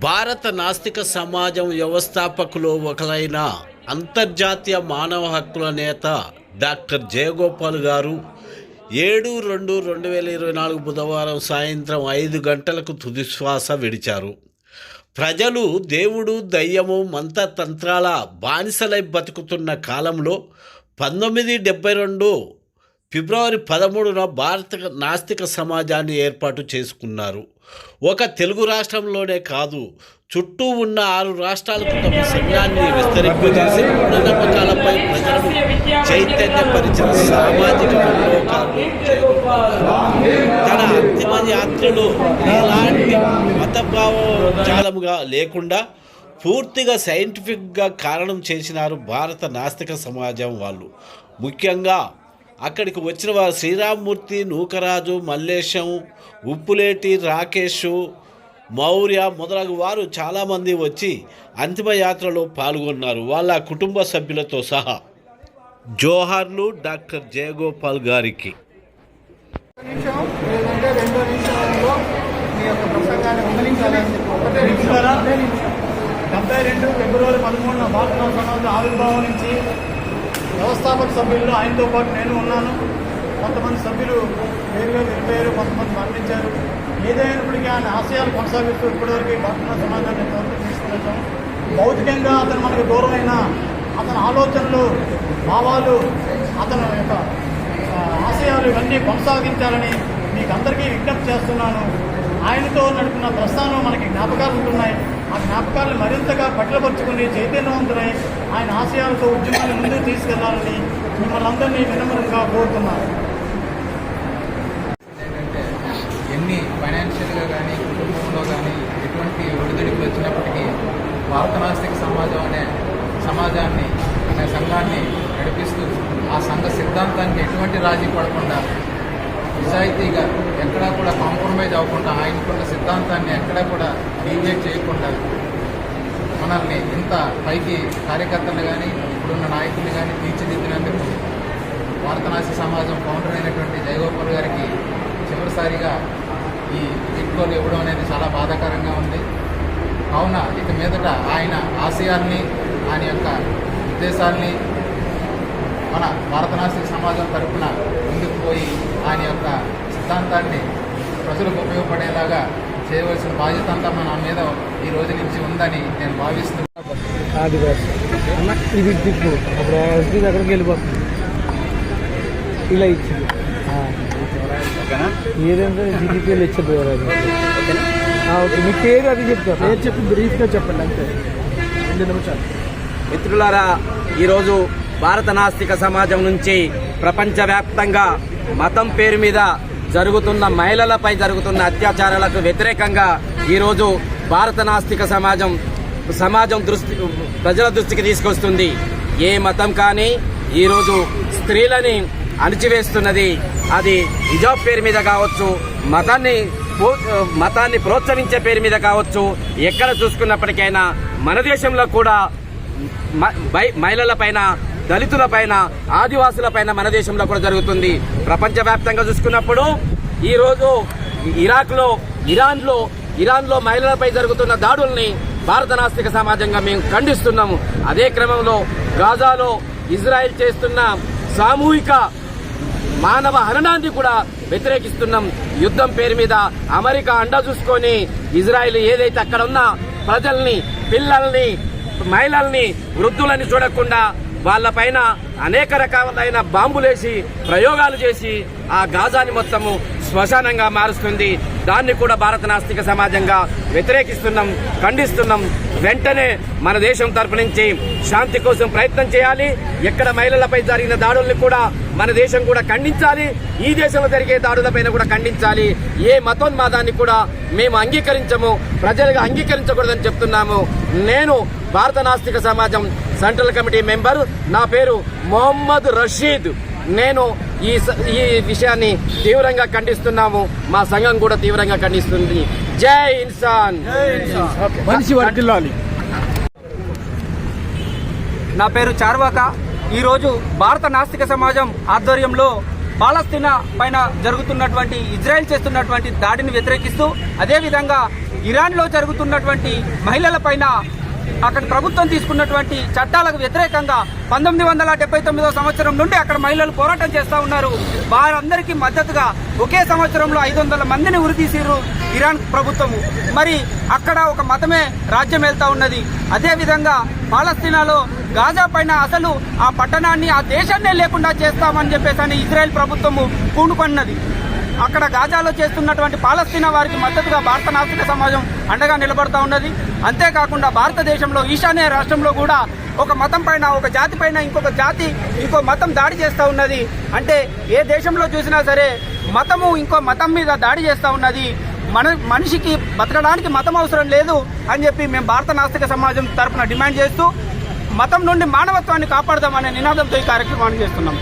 భారత నాస్తిక సమాజం వ్యవస్థాపకులు ఒకరైన అంతర్జాతీయ మానవ హక్కుల నేత డాక్టర్ జయగోపాల్ గారు 7/2/2024 బుధవారం సాయంత్రం 5 గంటలకు తుదిశ్వాస విడిచారు. ప్రజలు దేవుడు, దయ్యము, మంత్రతంత్రాల బానిసలై బతుకుతున్న కాలంలో 1972 ఫిబ్రవరి 13న భారత నాస్తిక సమాజాన్ని ఏర్పాటు చేసుకున్నారు. ఒక తెలుగు రాష్ట్రంలోనే కాదు, చుట్టూ ఉన్న 6 రాష్ట్రాలకు తమ సైన్యాన్ని విస్తరింపజేసి మూఢనమ్మకాలపై ప్రజలను చైతన్యపరిచిన సామాజిక విప్లవకారులు తన అంతిమ యాత్రలో ఎలాంటి మతభావజాలముగా లేకుండా పూర్తిగా సైంటిఫిక్గా కారణం చేసినారు భారత నాస్తిక సమాజం వాళ్ళు. ముఖ్యంగా అక్కడికి వచ్చిన వారు శ్రీరామ్మూర్తి, నూకరాజు, మల్లేశం, ఉప్పులేటి, రాకేష్, మౌర్య మొదలగు వారు చాలామంది వచ్చి అంతిమయాత్రలో పాల్గొన్నారు, వాళ్ళ కుటుంబ సభ్యులతో సహా. జోహార్లు డాక్టర్ జయగోపాల్ గారికి. 72 ఫిబ్రవరి 13న భారత సమాజ ఆవిర్భావం నుంచి వ్యవస్థాపక సభ్యుల్లో ఆయనతో పాటు నేను ఉన్నాను. కొంతమంది సభ్యులు వేరుగా వెళ్ళిపోయారు, కొంతమంది మరణించారు. ఏదైనప్పటికీ ఆయన ఆశయాలు కొనసాగిస్తూ ఇప్పటివరకు భారత సమాజాన్ని తీసుకెళ్తాం. భౌతికంగా అతను మనకు దూరమైన అతని ఆలోచనలు, భావాలు, అతని యొక్క ఆశయాలు ఇవన్నీ కొనసాగించాలని మీకు అందరికీ విజ్ఞప్తి చేస్తున్నాను. ఆయనతో నడిపిన ప్రస్థానం మనకి జ్ఞాపకాలు ఉంటున్నాయి. ఆ జ్ఞాపకాలను మరింతగా పట్లపరుచుకుని చైతన్యవంతులై ఆయన ఆశయాలతో ఉద్యమాన్ని ముందుకు తీసుకెళ్లాలని మిమ్మల్ని అందరినీ వినమ్రంగా కోరుతున్నాను. ఎన్ని ఫైనాన్షియల్గా కానీ కుటుంబంలో కానీ ఎటువంటి ఒడిదుడుకులు వచ్చినప్పటికీ భారత నాస్తిక సమాజాన్ని అనే సంఘాన్ని నడిపిస్తూ ఆ సంఘ సిద్ధాంతానికి ఎటువంటి రాజీ పడకుండా నిజాయితీగా ఎక్కడా కూడా కాంప్రమైజ్ అవ్వకుండా ఆయనకున్న సిద్ధాంతాన్ని ఎక్కడా కూడా డీవియేట్ చేయకుండా మనల్ని ఇంత పైకి కార్యకర్తలు కానీ ఇప్పుడున్న నాయకుల్ని కానీ తీర్చిదిద్దినందుకు భారత నాస్తిక సమాజం ఫౌండర్ అయినటువంటి జయగోపాల్ గారికి చివరిసారిగా ఈ వీడ్కోలు ఇవ్వడం అనేది చాలా బాధాకరంగా ఉంది. కావున ఇక మీదట ఆయన ఆశయాల్ని, ఆయన యొక్క ఉద్దేశాల్ని మన భారత నాస్తిక సమాజం తరఫున ముందుకు పోయి ఆయన యొక్క సిద్ధాంతాన్ని ప్రజలకు ఉపయోగపడేలాగా చేయవలసిన బాధ్యత అంతా మన మీద ఈ రోజు నుంచి ఉందని నేను భావిస్తున్నాను. అక్కడికి వెళ్ళిపోతుంది ఇలా ఇచ్చింది ఏదంటే జీడిపిఎల్ ఇచ్చిపోయారు. అది ఓకే, మీ పేరు అది చెప్తారు, పేరు చెప్పి బ్రీఫ్గా చెప్పండి అంతే, 2 నిమిషాలు. మిత్రులారా, ఈరోజు భారత నాస్తిక సమాజం నుంచి ప్రపంచవ్యాప్తంగా మతం పేరు మీద జరుగుతున్న మహిళలపై జరుగుతున్న అత్యాచారాలకు వ్యతిరేకంగా ఈరోజు భారత నాస్తిక సమాజం ప్రజల దృష్టికి తీసుకొస్తుంది. ఏ మతం కానీ ఈరోజు స్త్రీలని అణిచివేస్తున్నది. అది హిజాబ్ పేరు మీద కావచ్చు, మతాన్ని ప్రోత్సహించే పేరు మీద కావచ్చు, ఎక్కడ చూసుకున్నప్పటికైనా మన దేశంలో కూడా మహిళలపైన, దళితులపైన, ఆదివాసులపైన మన దేశంలో కూడా జరుగుతుంది. ప్రపంచవ్యాప్తంగా చూసుకున్నప్పుడు ఈరోజు ఇరాన్లో మహిళలపై జరుగుతున్న దాడుల్ని భారత నాస్తిక సమాజంగా మేము ఖండిస్తున్నాము. అదే క్రమంలో గాజాలో ఇజ్రాయెల్ చేస్తున్న సామూహిక మానవ హననాన్ని కూడా వ్యతిరేకిస్తున్నాం. యుద్ధం పేరు మీద అమెరికా అండ చూసుకొని ఇజ్రాయెల్ ఏదైతే అక్కడ ఉన్న ప్రజల్ని, పిల్లల్ని, మహిళల్ని, వృద్ధులని చూడకుండా వాళ్ళపైన అనేక రకాలైన బాంబులేసి ప్రయోగాలు చేసి ఆ గాజాని మొత్తము శ్మశానంగా మారుస్తుంది. దాన్ని కూడా భారత నాస్తిక సమాజంగా వ్యతిరేకిస్తున్నాం, ఖండిస్తున్నాం. వెంటనే మన దేశం తరపు నుంచి శాంతి కోసం ప్రయత్నం చేయాలి. ఎక్కడ మహిళలపై జరిగిన దాడుల్ని కూడా మన దేశం కూడా ఖండించాలి. ఈ దేశంలో జరిగే దాడులపైన కూడా ఖండించాలి. ఏ మతోన్మాదాన్ని కూడా మేము అంగీకరించము, ప్రజలుగా అంగీకరించకూడదని చెప్తున్నాము. నేను భారత నాస్తిక సమాజం సెంట్రల్ కమిటీ మెంబర్, నా పేరు మొహమ్మద్ రషీద్. నేను ఈ విషయాన్ని తీవ్రంగా ఖండిస్తున్నాము. మా సంఘం కూడా తీవ్రంగా ఖండిస్తుంది. జై ఇన్సాన్. మనిషి వర్ధిల్లాలి. నా పేరు చార్వాక. ఈరోజు భారత నాస్తిక సమాజం ఆధ్వర్యంలో పాలస్తీనా పైన జరుగుతున్నటువంటి ఇజ్రాయెల్ చేస్తున్నటువంటి దాడిని వ్యతిరేకిస్తూ, అదేవిధంగా ఇరాన్లో జరుగుతున్నటువంటి మహిళల పైన అక్కడ ప్రభుత్వం తీసుకున్నటువంటి చట్టాలకు వ్యతిరేకంగా 1979 సంవత్సరం నుండి అక్కడ మహిళలు పోరాటం చేస్తూ ఉన్నారు. వారందరికీ మద్దతుగా ఒకే సంవత్సరంలో 500 మందిని ఉరితీసిర్రు ఇరాన్ ప్రభుత్వము. మరి అక్కడ ఒక మతమే రాజ్యం వెళ్తా ఉన్నది. అదేవిధంగా పాలస్తీనాలో గాజా పైన అసలు ఆ పట్టణాన్ని, ఆ దేశాన్నే లేకుండా చేస్తామని చెప్పేసి ఇజ్రాయెల్ ప్రభుత్వము పూనుకొన్నది. అక్కడ గాజాలో చేస్తున్నటువంటి పాలస్తీనా వారికి మద్దతుగా భారత నాస్తిక సమాజం అండగా నిలబడతా ఉన్నది. అంతేకాకుండా భారతదేశంలో ఈశాన్య రాష్ట్రంలో కూడా ఒక మతం పైన, ఒక జాతి పైన ఇంకొక జాతి, ఇంకో మతం దాడి చేస్తూ ఉన్నది. అంటే ఏ దేశంలో చూసినా సరే మతము ఇంకో మతం మీద దాడి చేస్తూ ఉన్నది. మనిషికి బతకడానికి మతం అవసరం లేదు అని చెప్పి మేము భారత నాస్తిక సమాజం తరఫున డిమాండ్ చేస్తూ మతం నుండి మానవత్వాన్ని కాపాడదామనే నినాదంతో ఈ కార్యక్రమాన్ని చేస్తున్నాం.